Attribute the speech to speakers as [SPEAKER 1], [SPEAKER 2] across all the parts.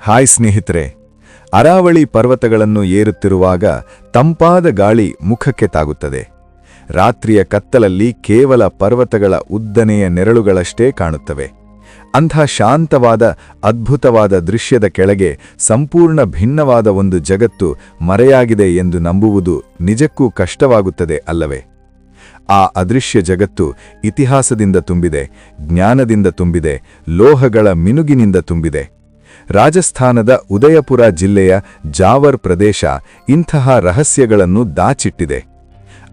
[SPEAKER 1] Hi ಸ್ನೇಹಿತರೆ, ಅರಾವಳಿ ಪರ್ವತಗಳನ್ನು ಏರುತ್ತಿರುವಾಗ ತಂಪಾದ ಗಾಳಿ ಮುಖಕ್ಕೆ ತಾಗುತ್ತದೆ. ರಾತ್ರಿಯ ಕತ್ತಲಲ್ಲಿ ಕೇವಲ ಪರ್ವತಗಳ ಉದ್ದನೆಯ ನೆರಳುಗಳಷ್ಟೇ ಕಾಣುತ್ತವೆ. ಅಂಥ ಶಾಂತವಾದ ಅದ್ಭುತವಾದ ದೃಶ್ಯದ ಕೆಳಗೆ ಸಂಪೂರ್ಣ ಭಿನ್ನವಾದ ಒಂದು ಜಗತ್ತು ಮರೆಯಾಗಿದೆ ಎಂದು ನಂಬುವುದು ನಿಜಕ್ಕೂ ಕಷ್ಟವಾಗುತ್ತದೆ ಅಲ್ಲವೇ? ಆ ಅದೃಶ್ಯ ಜಗತ್ತು ಇತಿಹಾಸದಿಂದ ತುಂಬಿದೆ, ಜ್ಞಾನದಿಂದ ತುಂಬಿದೆ, ಲೋಹಗಳ ಮಿನುಗಿನಿಂದ ತುಂಬಿದೆ. ರಾಜಸ್ಥಾನದ ಉದಯಪುರ ಜಿಲ್ಲೆಯ ಜಾವರ್ ಪ್ರದೇಶ ಇಂತಹ ರಹಸ್ಯಗಳನ್ನು ದಾಚಿಟ್ಟಿದೆ.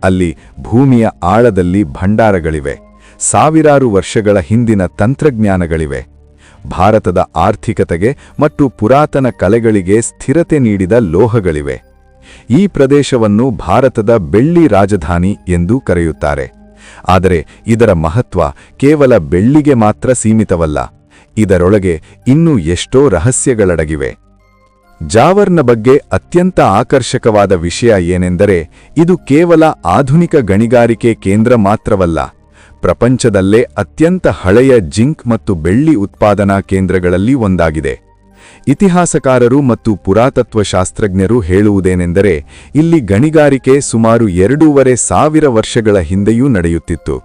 [SPEAKER 1] ಅಲ್ಲಿ ಭೂಮಿಯ ಆಳದಲ್ಲಿ ಭಂಡಾರಗಳಿವೆ, ಸಾವಿರಾರು ವರ್ಷಗಳ ಹಿಂದಿನ ತಂತ್ರಜ್ಞಾನಗಳಿವೆ. ಭಾರತದ ಆರ್ಥಿಕತೆಗೆ ಮತ್ತು ಪುರಾತನ ಕಲೆಗಳಿಗೆ ಸ್ಥಿರತೆ ನೀಡಿದ ಲೋಹಗಳಿವೆ. ಈ ಪ್ರದೇಶವನ್ನು ಭಾರತದ ಬೆಳ್ಳಿ ರಾಜಧಾನಿ ಎಂದು ಕರೆಯುತ್ತಾರೆ. ಆದರೆ ಇದರ ಮಹತ್ವ ಕೇವಲ ಬೆಳ್ಳಿಗೆ ಮಾತ್ರ ಸೀಮಿತವಲ್ಲ. ಇದರೊಳಗೆ ಇನ್ನೂ ಎಷ್ಟೋ ರಹಸ್ಯಗಳಡಗಿವೆ. ಜಾವರ್ನ ಬಗ್ಗೆ ಅತ್ಯಂತ ಆಕರ್ಷಕವಾದ ವಿಷಯ ಏನೆಂದರೆ, ಇದು ಕೇವಲ ಆಧುನಿಕ ಗಣಿಗಾರಿಕೆ ಕೇಂದ್ರ ಮಾತ್ರವಲ್ಲ, ಪ್ರಪಂಚದಲ್ಲೇ ಅತ್ಯಂತ ಹಳೆಯ ಜಿಂಕ್ ಮತ್ತು ಬೆಳ್ಳಿ ಉತ್ಪಾದನಾ ಕೇಂದ್ರಗಳಲ್ಲಿ ಒಂದಾಗಿದೆ. ಇತಿಹಾಸಕಾರರು ಮತ್ತು ಪುರಾತತ್ವಶಾಸ್ತ್ರಜ್ಞರು ಹೇಳುವುದೇನೆಂದರೆ, ಇಲ್ಲಿ ಗಣಿಗಾರಿಕೆ ಸುಮಾರು 2500 ವರ್ಷಗಳ ಹಿಂದೆಯೂ ನಡೆಯುತ್ತಿತ್ತು.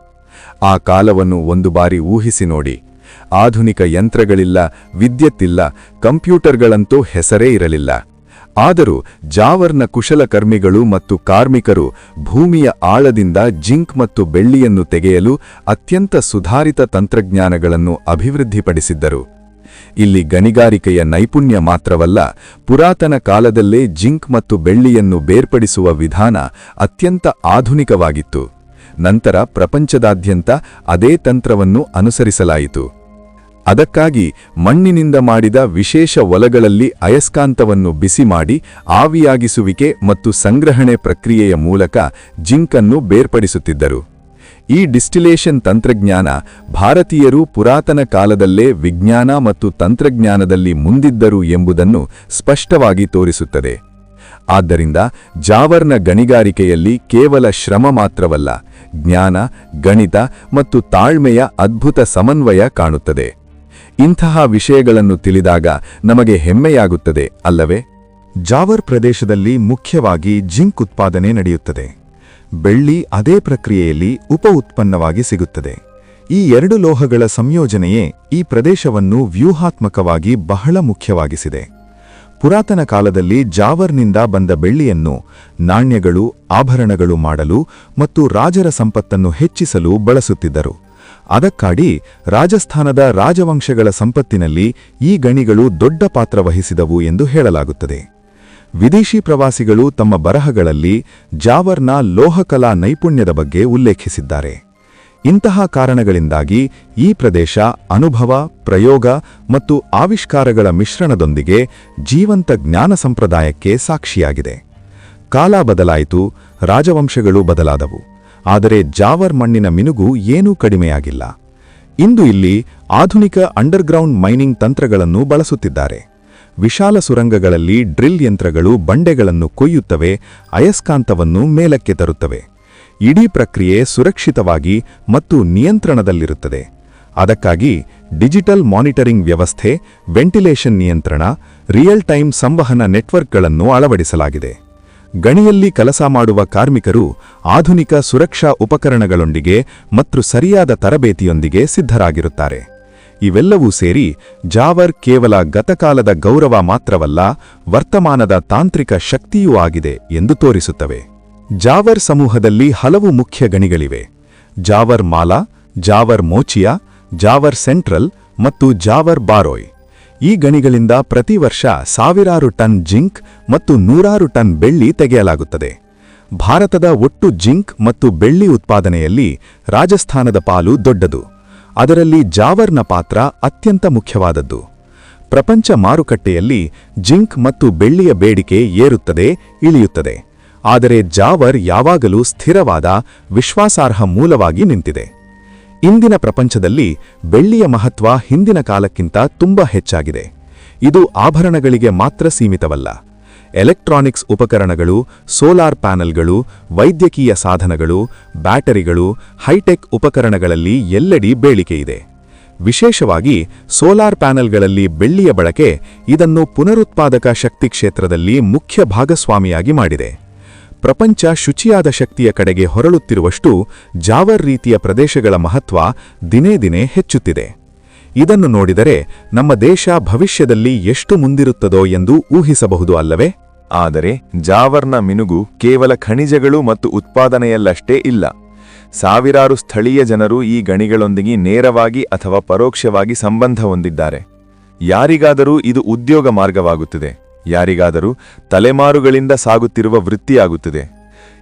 [SPEAKER 1] ಆ ಕಾಲವನ್ನು ಒಂದು ಬಾರಿ ಊಹಿಸಿ ನೋಡಿ. ಆಧುನಿಕ ಯಂತ್ರಗಳಿಲ್ಲ, ವಿದ್ಯುತ್ತಿಲ್ಲ, ಕಂಪ್ಯೂಟರ್ಗಳಂತೂ ಹೆಸರೇ ಇರಲಿಲ್ಲ. ಆದರೂ ಜಾವರ್ನ ಕುಶಲಕರ್ಮಿಗಳು ಮತ್ತು ಕಾರ್ಮಿಕರು ಭೂಮಿಯ ಆಳದಿಂದ ಜಿಂಕ್ ಮತ್ತು ಬೆಳ್ಳಿಯನ್ನು ತೆಗೆಯಲು ಅತ್ಯಂತ ಸುಧಾರಿತ ತಂತ್ರಜ್ಞಾನಗಳನ್ನು ಅಭಿವೃದ್ಧಿಪಡಿಸಿದ್ದರು. ಇಲ್ಲಿ ಗಣಿಗಾರಿಕೆಯ ನೈಪುಣ್ಯ ಮಾತ್ರವಲ್ಲ, ಪುರಾತನ ಕಾಲದಲ್ಲೇ ಜಿಂಕ್ ಮತ್ತು ಬೆಳ್ಳಿಯನ್ನು ಬೇರ್ಪಡಿಸುವ ವಿಧಾನ ಅತ್ಯಂತ ಆಧುನಿಕವಾಗಿತ್ತು. ನಂತರ ಪ್ರಪಂಚದಾದ್ಯಂತ ಅದೇ ತಂತ್ರವನ್ನು ಅನುಸರಿಸಲಾಯಿತು. ಅದಕ್ಕಾಗಿ ಮಣ್ಣಿನಿಂದ ಮಾಡಿದ ವಿಶೇಷ ಒಲಗಳಲ್ಲಿ ಅಯಸ್ಕಾಂತವನ್ನು ಬಿಸಿ ಮಾಡಿ ಆವಿಯಾಗಿಸುವಿಕೆ ಮತ್ತು ಸಂಗ್ರಹಣೆ ಪ್ರಕ್ರಿಯೆಯ ಮೂಲಕ ಜಿಂಕನ್ನು ಬೇರ್ಪಡಿಸುತ್ತಿದ್ದರು. ಈ ಡಿಸ್ಟಿಲೇಷನ್ ತಂತ್ರಜ್ಞಾನ ಭಾರತೀಯರು ಪುರಾತನ ಕಾಲದಲ್ಲೇ ವಿಜ್ಞಾನ ಮತ್ತು ತಂತ್ರಜ್ಞಾನದಲ್ಲಿ ಮುಂದಿದ್ದರು ಎಂಬುದನ್ನು ಸ್ಪಷ್ಟವಾಗಿ ತೋರಿಸುತ್ತದೆ. ಆದ್ದರಿಂದ ಜಾವರ್ನ ಗಣಿಗಾರಿಕೆಯಲ್ಲಿ ಕೇವಲ ಶ್ರಮ ಮಾತ್ರವಲ್ಲ, ಜ್ಞಾನ, ಗಣಿತ ಮತ್ತು ತಾಳ್ಮೆಯ ಅದ್ಭುತ ಸಮನ್ವಯ ಕಾಣುತ್ತದೆ. ಇಂತಹ ವಿಷಯಗಳನ್ನು ತಿಳಿದಾಗ ನಮಗೆ ಹೆಮ್ಮೆಯಾಗುತ್ತದೆ ಅಲ್ಲವೇ?
[SPEAKER 2] ಜಾವರ್ ಪ್ರದೇಶದಲ್ಲಿ ಮುಖ್ಯವಾಗಿ ಜಿಂಕ್ ಉತ್ಪಾದನೆ ನಡೆಯುತ್ತದೆ. ಬೆಳ್ಳಿ ಅದೇ ಪ್ರಕ್ರಿಯೆಯಲ್ಲಿ ಉಪ ಉತ್ಪನ್ನವಾಗಿ ಸಿಗುತ್ತದೆ. ಈ ಎರಡು ಲೋಹಗಳ ಸಂಯೋಜನೆಯೇ ಈ ಪ್ರದೇಶವನ್ನು ವ್ಯೂಹಾತ್ಮಕವಾಗಿ ಬಹಳ ಮುಖ್ಯವಾಗಿಸಿದೆ. ಪುರಾತನ ಕಾಲದಲ್ಲಿ ಜಾವರ್ನಿಂದ ಬಂದ ಬೆಳ್ಳಿಯನ್ನು ನಾಣ್ಯಗಳು, ಆಭರಣಗಳು ಮಾಡಲು ಮತ್ತು ರಾಜರ ಸಂಪತ್ತನ್ನು ಹೆಚ್ಚಿಸಲು ಬಳಸುತ್ತಿದ್ದರು. ಅದಕ್ಕಾಗಿ ರಾಜಸ್ಥಾನದ ರಾಜವಂಶಗಳ ಸಂಪತ್ತಿನಲ್ಲಿ ಈ ಗಣಿಗಳು ದೊಡ್ಡ ಪಾತ್ರ ವಹಿಸಿದವು ಎಂದು ಹೇಳಲಾಗುತ್ತದೆ. ವಿದೇಶಿ ಪ್ರವಾಸಿಗಳು ತಮ್ಮ ಬರಹಗಳಲ್ಲಿ ಜಾವರ್ನ ಲೋಹಕಲಾ ನೈಪುಣ್ಯದ ಬಗ್ಗೆ ಉಲ್ಲೇಖಿಸಿದ್ದಾರೆ. ಇಂತಹ ಕಾರಣಗಳಿಂದಾಗಿ ಈ ಪ್ರದೇಶ ಅನುಭವ, ಪ್ರಯೋಗ ಮತ್ತು ಆವಿಷ್ಕಾರಗಳ ಮಿಶ್ರಣದೊಂದಿಗೆ ಜೀವಂತ ಜ್ಞಾನ ಸಂಪ್ರದಾಯಕ್ಕೆ ಸಾಕ್ಷಿಯಾಗಿದೆ. ಕಾಲ ಬದಲಾಯಿತು, ರಾಜವಂಶಗಳು ಬದಲಾದವು, ಆದರೆ ಜಾವರ್ ಮಣ್ಣಿನ ಮಿನುಗು ಏನೂ ಕಡಿಮೆಯಾಗಿಲ್ಲ. ಇಂದು ಇಲ್ಲಿ ಆಧುನಿಕ ಅಂಡರ್ಗ್ರೌಂಡ್ ಮೈನಿಂಗ್ ತಂತ್ರಗಳನ್ನು ಬಳಸುತ್ತಿದ್ದಾರೆ. ವಿಶಾಲ ಸುರಂಗಗಳಲ್ಲಿ ಡ್ರಿಲ್ ಯಂತ್ರಗಳು ಬಂಡೆಗಳನ್ನು ಕೊಯ್ಯುತ್ತವೆ, ಅಯಸ್ಕಾಂತವನ್ನು ಮೇಲಕ್ಕೆ ತರುತ್ತವೆ. ಇಡೀ ಪ್ರಕ್ರಿಯೆ ಸುರಕ್ಷಿತವಾಗಿ ಮತ್ತು ನಿಯಂತ್ರಣದಲ್ಲಿರುತ್ತದೆ. ಅದಕ್ಕಾಗಿ ಡಿಜಿಟಲ್ ಮಾನಿಟರಿಂಗ್ ವ್ಯವಸ್ಥೆ, ವೆಂಟಿಲೇಷನ್ ನಿಯಂತ್ರಣ, ರಿಯಲ್ ಟೈಮ್ ಸಂವಹನ ನೆಟ್ವರ್ಕ್ಗಳನ್ನು ಅಳವಡಿಸಲಾಗಿದೆ. ಗಣಿಯಲ್ಲಿ ಕೆಲಸ ಮಾಡುವ ಕಾರ್ಮಿಕರು ಆಧುನಿಕ ಸುರಕ್ಷಾ ಉಪಕರಣಗಳೊಂದಿಗೆ ಮತ್ತು ಸರಿಯಾದ ತರಬೇತಿಯೊಂದಿಗೆ ಸಿದ್ಧರಾಗಿರುತ್ತಾರೆ. ಇವೆಲ್ಲವೂ ಸೇರಿ ಜಾವರ್ ಕೇವಲ ಗತಕಾಲದ ಗೌರವ ಮಾತ್ರವಲ್ಲ, ವರ್ತಮಾನದ ತಾಂತ್ರಿಕ ಶಕ್ತಿಯೂ ಆಗಿದೆ ಎಂದು ತೋರಿಸುತ್ತವೆ. ಜಾವರ್ ಸಮೂಹದಲ್ಲಿ ಹಲವು ಮುಖ್ಯ ಗಣಿಗಳಿವೆ: ಜಾವರ್ ಮಾಲಾ, ಜಾವರ್ ಮೋಚಿಯಾ, ಜಾವರ್ ಸೆಂಟ್ರಲ್ ಮತ್ತು ಜಾವರ್ ಬಾರೋಯ್. ಈ ಗಣಿಗಳಿಂದ ಪ್ರತಿ ವರ್ಷ ಸಾವಿರಾರು ಟನ್ ಜಿಂಕ್ ಮತ್ತು 100 ಟನ್ ಬೆಳ್ಳಿ ತೆಗೆಯಲಾಗುತ್ತದೆ. ಭಾರತದ ಒಟ್ಟು ಜಿಂಕ್ ಮತ್ತು ಬೆಳ್ಳಿ ಉತ್ಪಾದನೆಯಲ್ಲಿ ರಾಜಸ್ಥಾನದ ಪಾಲು ದೊಡ್ಡದು. ಅದರಲ್ಲಿ ಜಾವರ್ನ ಪಾತ್ರ ಅತ್ಯಂತ ಮುಖ್ಯವಾದದ್ದು. ಪ್ರಪಂಚ ಮಾರುಕಟ್ಟೆಯಲ್ಲಿ ಜಿಂಕ್ ಮತ್ತು ಬೆಳ್ಳಿಯ ಬೇಡಿಕೆ ಏರುತ್ತದೆ, ಇಳಿಯುತ್ತದೆ. ಆದರೆ ಜಾವರ್ ಯಾವಾಗಲೂ ಸ್ಥಿರವಾದ, ವಿಶ್ವಾಸಾರ್ಹ ಮೂಲವಾಗಿ ನಿಂತಿದೆ. ಇಂದಿನ ಪ್ರಪಂಚದಲ್ಲಿ ಬೆಳ್ಳಿಯ ಮಹತ್ವ ಹಿಂದಿನ ಕಾಲಕ್ಕಿಂತ ತುಂಬಾ ಹೆಚ್ಚಾಗಿದೆ. ಇದು ಆಭರಣಗಳಿಗೆ ಮಾತ್ರ ಸೀಮಿತವಲ್ಲ. ಎಲೆಕ್ಟ್ರಾನಿಕ್ಸ್ ಉಪಕರಣಗಳು, ಸೋಲಾರ್ ಪ್ಯಾನೆಲ್ಗಳು, ವೈದ್ಯಕೀಯ ಸಾಧನಗಳು, ಬ್ಯಾಟರಿಗಳು, ಹೈಟೆಕ್ ಉಪಕರಣಗಳಲ್ಲಿ ಎಲ್ಲೆಡೆ ಬೇಡಿಕೆಯಿದೆ. ವಿಶೇಷವಾಗಿ ಸೋಲಾರ್ ಪ್ಯಾನೆಲ್ಗಳಲ್ಲಿ ಬೆಳ್ಳಿಯ ಬಳಕೆ ಇದನ್ನು ಪುನರುತ್ಪಾದಕ ಶಕ್ತಿ ಕ್ಷೇತ್ರದಲ್ಲಿ ಮುಖ್ಯ ಭಾಗಸ್ವಾಮಿಯಾಗಿ ಮಾಡಿದೆ. ಪ್ರಪಂಚ ಶುಚಿಯಾದ ಶಕ್ತಿಯ ಕಡೆಗೆ ಹೊರಳುತ್ತಿರುವಷ್ಟು ಜಾವರ್ ರೀತಿಯ ಪ್ರದೇಶಗಳ ಮಹತ್ವ ದಿನೇ ದಿನೇ ಹೆಚ್ಚುತ್ತಿದೆ. ಇದನ್ನು ನೋಡಿದರೆ ನಮ್ಮ ದೇಶ ಭವಿಷ್ಯದಲ್ಲಿ ಎಷ್ಟು ಮುಂದಿರುತ್ತದೋ ಎಂದು ಊಹಿಸಬಹುದು ಅಲ್ಲವೇ?
[SPEAKER 1] ಆದರೆ ಜಾವರ್ನ ಮಿನುಗು ಕೇವಲ ಖನಿಜಗಳು ಮತ್ತು ಉತ್ಪಾದನೆಯಲ್ಲಷ್ಟೇ ಇಲ್ಲ. ಸಾವಿರಾರು ಸ್ಥಳೀಯ ಜನರು ಈ ಗಣಿಗಳೊಂದಿಗೆ ನೇರವಾಗಿ ಅಥವಾ ಪರೋಕ್ಷವಾಗಿ ಸಂಬಂಧ ಹೊಂದಿದ್ದಾರೆ. ಯಾರಿಗಾದರೂ ಇದು ಉದ್ಯೋಗ ಮಾರ್ಗವಾಗುತ್ತಿದೆ, ಯಾರಿಗಾದರೂ ತಲೆಮಾರುಗಳಿಂದ ಸಾಗುತ್ತಿರುವ ವೃತ್ತಿಯಾಗುತ್ತಿದೆ.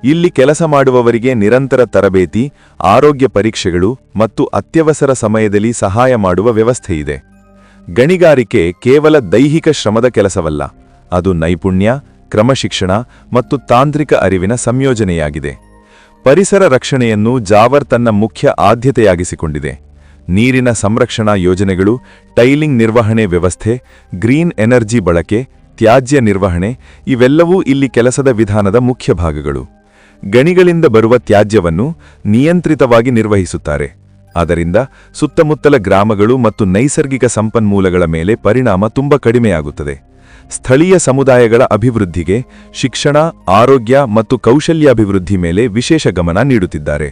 [SPEAKER 1] ಇಲ್ಲಿ ಕೆಲಸ ಮಾಡುವವರಿಗೆ ನಿರಂತರ ತರಬೇತಿ, ಆರೋಗ್ಯ ಪರೀಕ್ಷೆಗಳು ಮತ್ತು ಅತ್ಯವಸರ ಸಮಯದಲ್ಲಿ ಸಹಾಯ ಮಾಡುವ ವ್ಯವಸ್ಥೆಯಿದೆ. ಗಣಿಗಾರಿಕೆ ಕೇವಲ ದೈಹಿಕ ಶ್ರಮದ ಕೆಲಸವಲ್ಲ, ಅದು ನೈಪುಣ್ಯ, ಕ್ರಮಶಿಕ್ಷಣ ಮತ್ತು ತಾಂತ್ರಿಕ ಅರಿವಿನ ಸಂಯೋಜನೆಯಾಗಿದೆ. ಪರಿಸರ ರಕ್ಷಣೆಯನ್ನು ಜಾವರ್ ತನ್ನ ಮುಖ್ಯ ಆದ್ಯತೆಯಾಗಿಸಿಕೊಂಡಿದೆ. ನೀರಿನ ಸಂರಕ್ಷಣಾ ಯೋಜನೆಗಳು, ಟೈಲಿಂಗ್ ನಿರ್ವಹಣೆ ವ್ಯವಸ್ಥೆ, ಗ್ರೀನ್ ಎನರ್ಜಿ ಬಳಕೆ, ತ್ಯಾಜ್ಯ ನಿರ್ವಹಣೆ ಇವೆಲ್ಲವೂ ಇಲ್ಲಿ ಕೆಲಸದ ವಿಧಾನದ ಮುಖ್ಯ ಭಾಗಗಳು. ಗಣಿಗಳಿಂದ ಬರುವ ತ್ಯಾಜ್ಯವನ್ನು ನಿಯಂತ್ರಿತವಾಗಿ ನಿರ್ವಹಿಸುತ್ತಾರೆ. ಅದರಿಂದ ಸುತ್ತಮುತ್ತಲ ಗ್ರಾಮಗಳು ಮತ್ತು ನೈಸರ್ಗಿಕ ಸಂಪನ್ಮೂಲಗಳ ಮೇಲೆ ಪರಿಣಾಮ ತುಂಬಾ ಕಡಿಮೆಯಾಗುತ್ತದೆ. ಸ್ಥಳೀಯ ಸಮುದಾಯಗಳ ಅಭಿವೃದ್ಧಿಗೆ ಶಿಕ್ಷಣ, ಆರೋಗ್ಯ ಮತ್ತು ಕೌಶಲ್ಯಾಭಿವೃದ್ಧಿ ಮೇಲೆ ವಿಶೇಷ ಗಮನ ನೀಡುತ್ತಿದ್ದಾರೆ.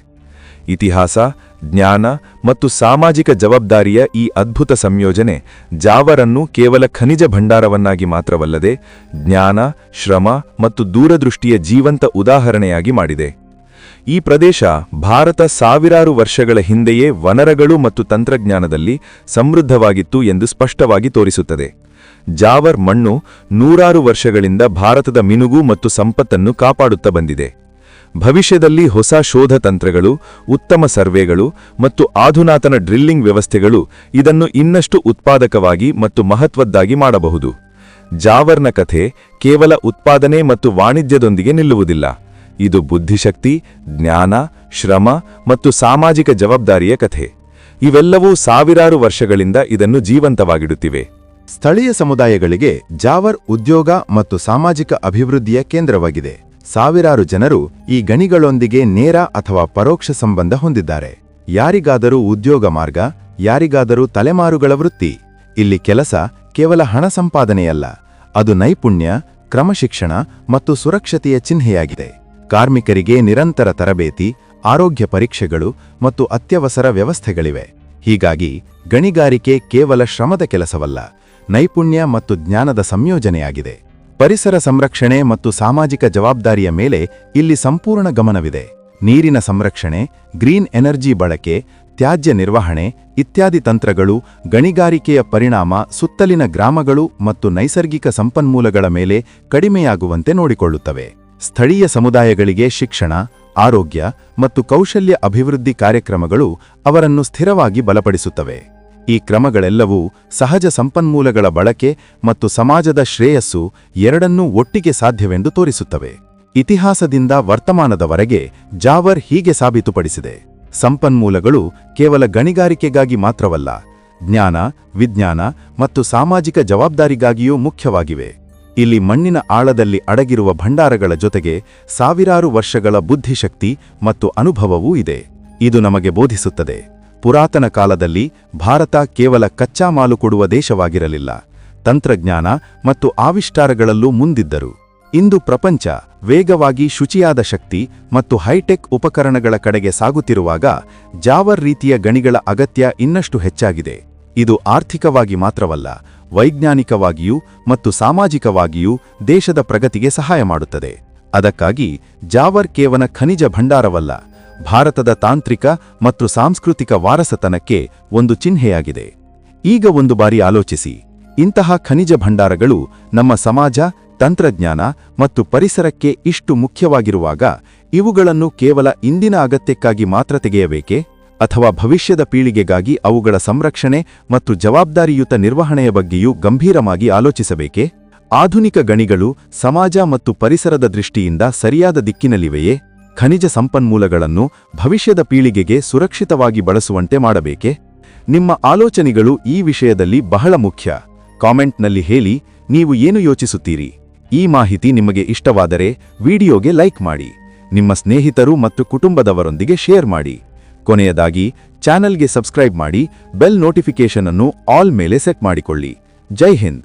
[SPEAKER 1] ಇತಿಹಾಸ, ಜ್ಞಾನ ಮತ್ತು ಸಾಮಾಜಿಕ ಜವಾಬ್ದಾರಿಯ ಈ ಅದ್ಭುತ ಸಂಯೋಜನೆ ಜಾವರನ್ನು ಕೇವಲ ಖನಿಜ ಭಂಡಾರವನ್ನಾಗಿ ಮಾತ್ರವಲ್ಲದೆ ಜ್ಞಾನ, ಶ್ರಮ ಮತ್ತು ದೂರದೃಷ್ಟಿಯ ಜೀವಂತ ಉದಾಹರಣೆಯಾಗಿ ಮಾಡಿದೆ. ಈ ಪ್ರದೇಶ ಭಾರತ ಸಾವಿರಾರು ವರ್ಷಗಳ ಹಿಂದೆಯೇ ವನರಗಳು ಮತ್ತು ತಂತ್ರಜ್ಞಾನದಲ್ಲಿ ಸಮೃದ್ಧವಾಗಿತ್ತು ಎಂದು ಸ್ಪಷ್ಟವಾಗಿ ತೋರಿಸುತ್ತದೆ. ಜಾವರ್ ಮಣ್ಣು ನೂರಾರು ವರ್ಷಗಳಿಂದ ಭಾರತದ ಮಿನುಗು ಮತ್ತು ಸಂಪತ್ತನ್ನು ಕಾಪಾಡುತ್ತಾ ಬಂದಿದೆ. ಭವಿಷ್ಯದಲ್ಲಿ ಹೊಸ ಶೋಧ ತಂತ್ರಗಳು, ಉತ್ತಮ ಸರ್ವೆಗಳು ಮತ್ತು ಆಧುನಾತನ ಡ್ರಿಲ್ಲಿಂಗ್ ವ್ಯವಸ್ಥೆಗಳು ಇದನ್ನು ಇನ್ನಷ್ಟು ಉತ್ಪಾದಕವಾಗಿ ಮತ್ತು ಮಹತ್ವದ್ದಾಗಿ ಮಾಡಬಹುದು. ಜಾವರ್ನ ಕಥೆ ಕೇವಲ ಉತ್ಪಾದನೆ ಮತ್ತು ವಾಣಿಜ್ಯದೊಂದಿಗೆ ನಿಲ್ಲುವುದಿಲ್ಲ. ಇದು ಬುದ್ಧಿಶಕ್ತಿ, ಜ್ಞಾನ, ಶ್ರಮ ಮತ್ತು ಸಾಮಾಜಿಕ ಜವಾಬ್ದಾರಿಯ ಕಥೆ. ಇವೆಲ್ಲವೂ ಸಾವಿರಾರು ವರ್ಷಗಳಿಂದ ಇದನ್ನು ಜೀವಂತವಾಗಿಡುತ್ತಿವೆ.
[SPEAKER 2] ಸ್ಥಳೀಯ ಸಮುದಾಯಗಳಿಗೆ ಜಾವರ್ ಉದ್ಯೋಗ ಮತ್ತು ಸಾಮಾಜಿಕ ಅಭಿವೃದ್ಧಿಯ ಕೇಂದ್ರವಾಗಿದೆ. ಸಾವಿರಾರು ಜನರು ಈ ಗಣಿಗಳೊಂದಿಗೆ ನೇರ ಅಥವಾ ಪರೋಕ್ಷ ಸಂಬಂಧ ಹೊಂದಿದ್ದಾರೆ. ಯಾರಿಗಾದರೂ ಉದ್ಯೋಗ ಮಾರ್ಗ, ಯಾರಿಗಾದರೂ ತಲೆಮಾರುಗಳ ವೃತ್ತಿ. ಇಲ್ಲಿ ಕೆಲಸ ಕೇವಲ ಹಣ ಸಂಪಾದನೆಯಲ್ಲ, ಅದು ನೈಪುಣ್ಯ, ಕ್ರಮಶಿಕ್ಷಣ ಮತ್ತು ಸುರಕ್ಷತೆಯ ಚಿಹ್ನೆಯಾಗಿದೆ. ಕಾರ್ಮಿಕರಿಗೆ ನಿರಂತರ ತರಬೇತಿ, ಆರೋಗ್ಯ ಪರೀಕ್ಷೆಗಳು ಮತ್ತು ಅತ್ಯವಸರ ವ್ಯವಸ್ಥೆಗಳಿವೆ. ಹೀಗಾಗಿ ಗಣಿಗಾರಿಕೆ ಕೇವಲ ಶ್ರಮದ ಕೆಲಸವಲ್ಲ, ನೈಪುಣ್ಯ ಮತ್ತು ಜ್ಞಾನದ ಸಂಯೋಜನೆಯಾಗಿದೆ. ಪರಿಸರ ಸಂರಕ್ಷಣೆ ಮತ್ತು ಸಾಮಾಜಿಕ ಜವಾಬ್ದಾರಿಯ ಮೇಲೆ ಇಲ್ಲಿ ಸಂಪೂರ್ಣ ಗಮನವಿದೆ. ನೀರಿನ ಸಂರಕ್ಷಣೆ, ಗ್ರೀನ್ ಎನರ್ಜಿ ಬಳಕೆ, ತ್ಯಾಜ್ಯ ನಿರ್ವಹಣೆ ಇತ್ಯಾದಿ ತಂತ್ರಗಳು ಗಣಿಗಾರಿಕೆಯ ಪರಿಣಾಮ ಸುತ್ತಲಿನ ಗ್ರಾಮಗಳು ಮತ್ತು ನೈಸರ್ಗಿಕ ಸಂಪನ್ಮೂಲಗಳ ಮೇಲೆ ಕಡಿಮೆಯಾಗುವಂತೆ ನೋಡಿಕೊಳ್ಳುತ್ತವೆ. ಸ್ಥಳೀಯ ಸಮುದಾಯಗಳಿಗೆ ಶಿಕ್ಷಣ, ಆರೋಗ್ಯ ಮತ್ತು ಕೌಶಲ್ಯ ಅಭಿವೃದ್ಧಿ ಕಾರ್ಯಕ್ರಮಗಳು ಅವರನ್ನು ಸ್ಥಿರವಾಗಿ ಬಲಪಡಿಸುತ್ತವೆ. ಈ ಕ್ರಮಗಳೆಲ್ಲವೂ ಸಹಜ ಸಂಪನ್ಮೂಲಗಳ ಬಳಕೆ ಮತ್ತು ಸಮಾಜದ ಶ್ರೇಯಸ್ಸು ಎರಡನ್ನೂ ಒಟ್ಟಿಗೆ ಸಾಧ್ಯವೆಂದು ತೋರಿಸುತ್ತವೆ. ಇತಿಹಾಸದಿಂದ ವರ್ತಮಾನದವರೆಗೆ ಜಾವರ್ ಹೀಗೆ ಸಾಬೀತುಪಡಿಸಿದೆ: ಸಂಪನ್ಮೂಲಗಳು ಕೇವಲ ಗಣಿಗಾರಿಕೆಗಾಗಿ ಮಾತ್ರವಲ್ಲ, ಜ್ಞಾನ, ವಿಜ್ಞಾನ ಮತ್ತು ಸಾಮಾಜಿಕ ಜವಾಬ್ದಾರಿಗಾಗಿಯೂ ಮುಖ್ಯವಾಗಿವೆ. ಇಲ್ಲಿ ಮಣ್ಣಿನ ಆಳದಲ್ಲಿ ಅಡಗಿರುವ ಭಂಡಾರಗಳ ಜೊತೆಗೆ ಸಾವಿರಾರು ವರ್ಷಗಳ ಬುದ್ಧಿಶಕ್ತಿ ಮತ್ತು ಅನುಭವವೂ ಇದೆ. ಇದು ನಮಗೆ ಬೋಧಿಸುತ್ತದೆ, ಪುರಾತನ ಕಾಲದಲ್ಲಿ ಭಾರತ ಕೇವಲ ಕಚ್ಚಾ ಮಾಲು ಕೊಡುವ ದೇಶವಾಗಿರಲಿಲ್ಲ, ತಂತ್ರಜ್ಞಾನ ಮತ್ತು ಆವಿಷ್ಕಾರಗಳಲ್ಲೂ ಮುಂದಿದ್ದರು. ಇಂದು ಪ್ರಪಂಚ ವೇಗವಾಗಿ ಶುಚಿಯಾದ ಶಕ್ತಿ ಮತ್ತು ಹೈಟೆಕ್ ಉಪಕರಣಗಳ ಕಡೆಗೆ ಸಾಗುತ್ತಿರುವಾಗ ಜಾವರ್ ರೀತಿಯ ಗಣಿಗಳ ಅಗತ್ಯ ಇನ್ನಷ್ಟು ಹೆಚ್ಚಾಗಿದೆ. ಇದು ಆರ್ಥಿಕವಾಗಿ ಮಾತ್ರವಲ್ಲ, ವೈಜ್ಞಾನಿಕವಾಗಿಯೂ ಮತ್ತು ಸಾಮಾಜಿಕವಾಗಿಯೂ ದೇಶದ ಪ್ರಗತಿಗೆ ಸಹಾಯ ಮಾಡುತ್ತದೆ. ಅದಕ್ಕಾಗಿ ಜಾವರ್ ಕೇವಲ ಖನಿಜ ಭಂಡಾರವಲ್ಲ, ಭಾರತದ ತಾಂತ್ರಿಕ ಮತ್ತು ಸಾಂಸ್ಕೃತಿಕ ವಾರಸತನಕ್ಕೆ ಒಂದು ಚಿಹ್ನೆಯಾಗಿದೆ. ಈಗ ಒಂದು ಬಾರಿ ಆಲೋಚಿಸಿ, ಇಂತಹ ಖನಿಜ ಭಂಡಾರಗಳು ನಮ್ಮ ಸಮಾಜ, ತಂತ್ರಜ್ಞಾನ ಮತ್ತು ಪರಿಸರಕ್ಕೆ ಇಷ್ಟು ಮುಖ್ಯವಾಗಿರುವಾಗ ಇವುಗಳನ್ನು ಕೇವಲ ಇಂದಿನ ಅಗತ್ಯಕ್ಕಾಗಿ ಮಾತ್ರ ತೆಗೆಯಬೇಕೇ? ಅಥವಾ ಭವಿಷ್ಯದ ಪೀಳಿಗೆಗಾಗಿ ಅವುಗಳ ಸಂರಕ್ಷಣೆ ಮತ್ತು ಜವಾಬ್ದಾರಿಯುತ ನಿರ್ವಹಣೆಯ ಬಗ್ಗೆಯೂ ಗಂಭೀರವಾಗಿ ಆಲೋಚಿಸಬೇಕೇ? ಆಧುನಿಕ ಗಣಿಗಳು ಸಮಾಜ ಮತ್ತು ಪರಿಸರದ ದೃಷ್ಟಿಯಿಂದ ಸರಿಯಾದ ದಿಕ್ಕಿನಲ್ಲಿವೆಯೇ? ಖನಿಜ ಸಂಪನ್ಮೂಲಗಳನ್ನು ಭವಿಷ್ಯದ ಪೀಳಿಗೆಗೆ ಸುರಕ್ಷಿತವಾಗಿ ಬಳಸುವಂತೆ ಮಾಡಬೇಕೇ? ನಿಮ್ಮ ಆಲೋಚನೆಗಳು ಈ ವಿಷಯದಲ್ಲಿ ಬಹಳ ಮುಖ್ಯ. ಕಾಮೆಂಟ್ನಲ್ಲಿ ಹೇಳಿ, ನೀವು ಏನು ಯೋಚಿಸುತ್ತೀರಿ? ಈ ಮಾಹಿತಿ ನಿಮಗೆ ಇಷ್ಟವಾದರೆ ವಿಡಿಯೋಗೆ ಲೈಕ್ ಮಾಡಿ, ನಿಮ್ಮ ಸ್ನೇಹಿತರು ಮತ್ತು ಕುಟುಂಬದವರೊಂದಿಗೆ ಶೇರ್ ಮಾಡಿ. ಕೊನೆಯದಾಗಿ ಚಾನೆಲ್ಗೆ ಸಬ್ಸ್ಕ್ರೈಬ್ ಮಾಡಿ ಬೆಲ್ ನೋಟಿಫಿಕೇಶನ್ ಅನ್ನು ಆಲ್ ಮೇಲೆ ಸೆಟ್ ಮಾಡಿಕೊಳ್ಳಿ. ಜೈ ಹಿಂದ್.